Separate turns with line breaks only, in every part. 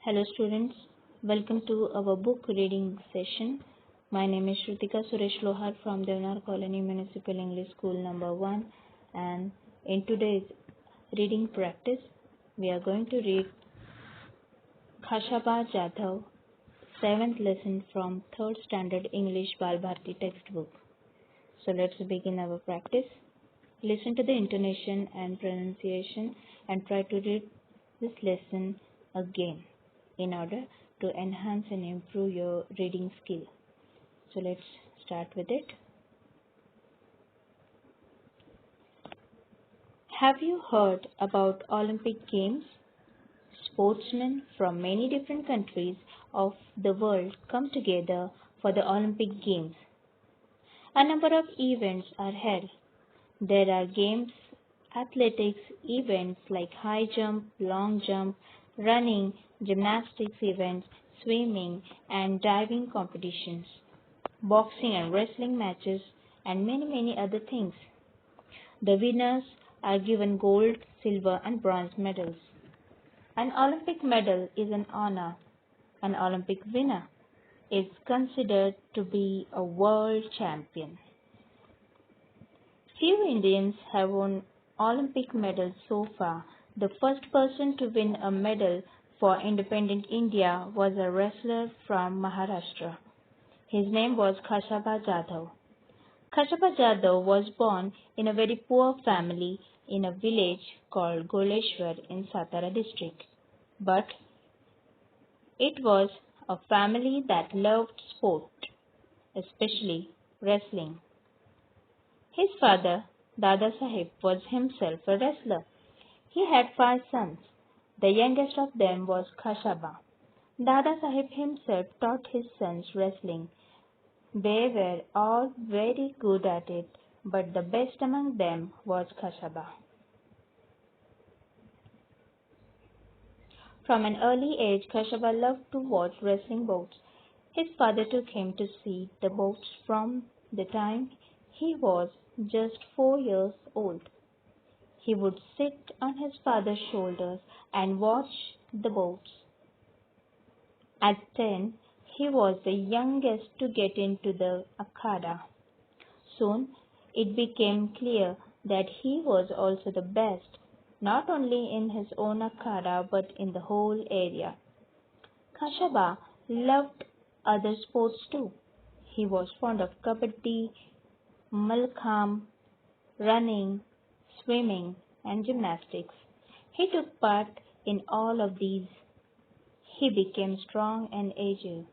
Hello students, welcome to our book reading session. My name is Shrutika S Lohar from Lohar Colony Municipal English School number 1, and in today's reading practice we are going to read Khashaba Jadhav 7th lesson from 3rd standard English Bal Bharati textbook. So let's begin our practice. Listen to the intonation and pronunciation and try to read this lesson again in order to enhance and improve your reading skill. So let's start with it. Have you heard about Olympic Games? Sportsmen from many different countries of the world come together for the Olympic Games. A number of events are held. There are games, athletics events like high jump, long jump, running, gymnastics events, swimming and diving competitions, boxing and wrestling matches, and many other things. The winners are given gold, silver and bronze medals. An Olympic medal is an honor. An Olympic winner is considered to be a world champion. Few Indians have won Olympic medals so far. The first person to win a medal for independent India was a wrestler from Maharashtra. His name was Khashaba Jadhav. Khashaba Jadhav was born in a very poor family in a village called Goleshwar in Satara district. But it was a family that loved sport, especially wrestling. His father, Dada Sahib, was himself a wrestler. He had 5 sons. The youngest of them was Khashaba. Dada Sahib himself taught his sons wrestling. They were all very good at it, but the best among them was Khashaba. From an early age, Khashaba loved to watch wrestling bouts. His father took him to see the bouts from the time he was just 4 years old. He would sit on his father's shoulders and watch the bouts. At 10, he was the youngest to get into the akhada. Soon, it became clear that he was also the best, not only in his own akhada but in the whole area. Khashaba loved other sports too. He was fond of kabaddi, malkham, running, swimming, and gymnastics. He took part in all of these. He became strong and agile.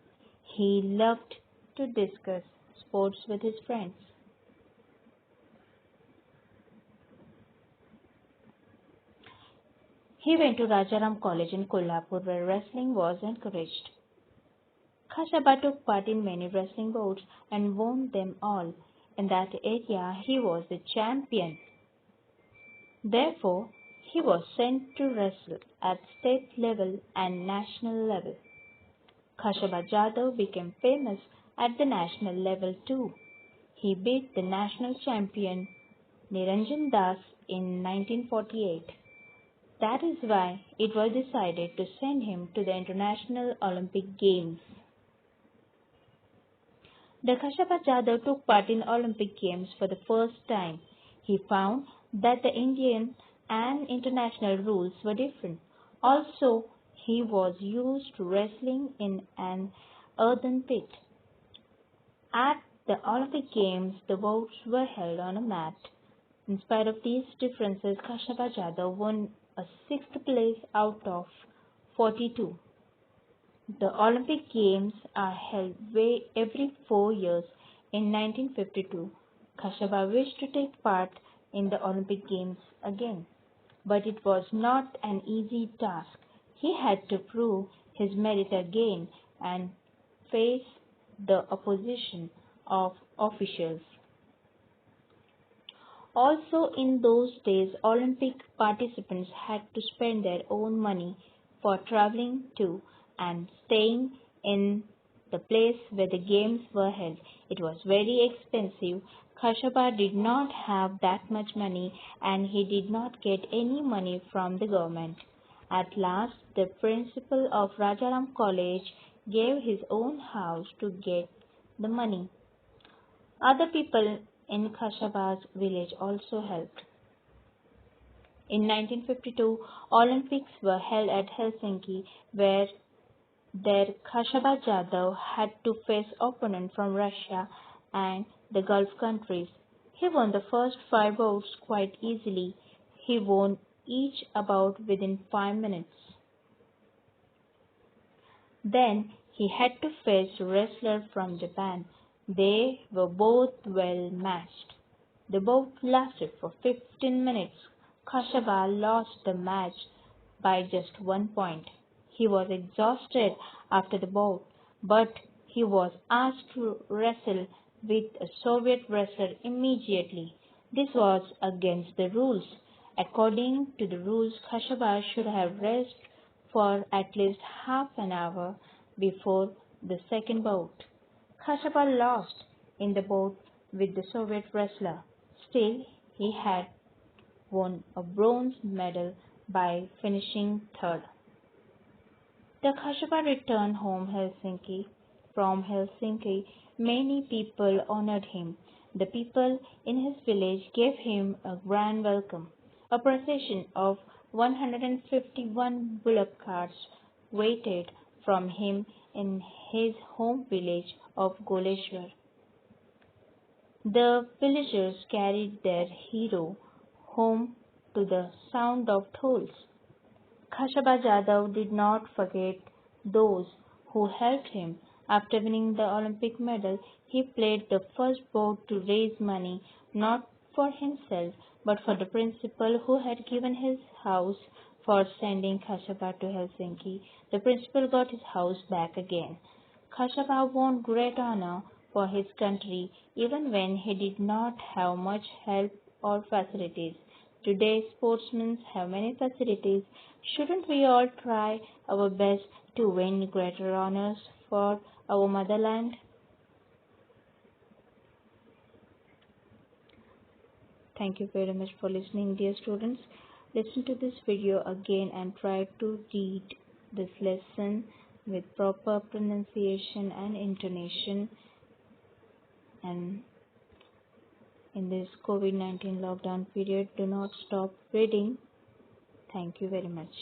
He loved to discuss sports with his friends. He went to Rajaram College in Kolhapur where wrestling was encouraged. Khashaba took part in many wrestling bouts and won them all. In that area, he was the champion. Therefore, he was sent to wrestle at state level and national level. Khashaba Jadhav became famous at the national level too. He beat the national champion Niranjan Das in 1948. That is why it was decided to send him to the International Olympic Games. The Khashaba Jadhav took part in Olympic Games for the first time. He found that the Indian and international rules were different. Also, he was used to wrestling in an earthen pit. At the Olympic Games, the bouts were held on a mat. In spite of these differences, Khashaba Jadhav won a 6th place out of 42. The Olympic Games are held every 4 years. In 1952, Khashaba wished to take part in the Olympic Games again, but it was not an easy task. He had to prove his merit again and face the opposition of officials. Also, in those days, Olympic participants had to spend their own money for traveling to and staying in the place where the games were held. It was very expensive. Khashaba did not have that much money and he did not get any money from the government. At last, the principal of Rajaram College gave his own house to get the money. Other people in Khashaba's village also helped. In 1952, Olympics were held at Helsinki, where there Khashaba Jadhav had to face opponents from Russia and the Gulf countries. He won the first five bouts quite easily. He won each bout within 5 minutes. Then he had to face wrestlers from Japan. They were both well matched. The bout lasted for 15 minutes. Khashaba lost the match by just 1 point. He was exhausted after the bout, but he was asked to wrestle with a Soviet wrestler immediately. This was against the rules. According to the rules, Khashaba should have rested for at least half an hour before the second bout. Khashaba lost in the bout with the Soviet wrestler. Still, he had won a bronze medal by finishing third. The Khashaba returned home Helsinki. From Helsinki, many people honored him. The people in his village gave him a grand welcome. A procession of 151 bullock carts waited from him in his home village of Goleshwar. The villagers carried their hero home to the sound of tolls. Khashaba Jadhav did not forget those who helped him. After winning the Olympic medal, he played the first bout to raise money not for himself but for the principal who had given his house for sending Khashaba to Helsinki. The principal got his house back again. Khashaba won great honor for his country even when he did not have much help or facilities. Today, sportsmen have many facilities. Shouldn't we all try our best to win greater honors for our motherland? Thank you very much for listening, dear students. Listen to this video again and try to read this lesson with proper pronunciation and intonation. And in this COVID-19 lockdown period, do not stop reading. Thank you very much.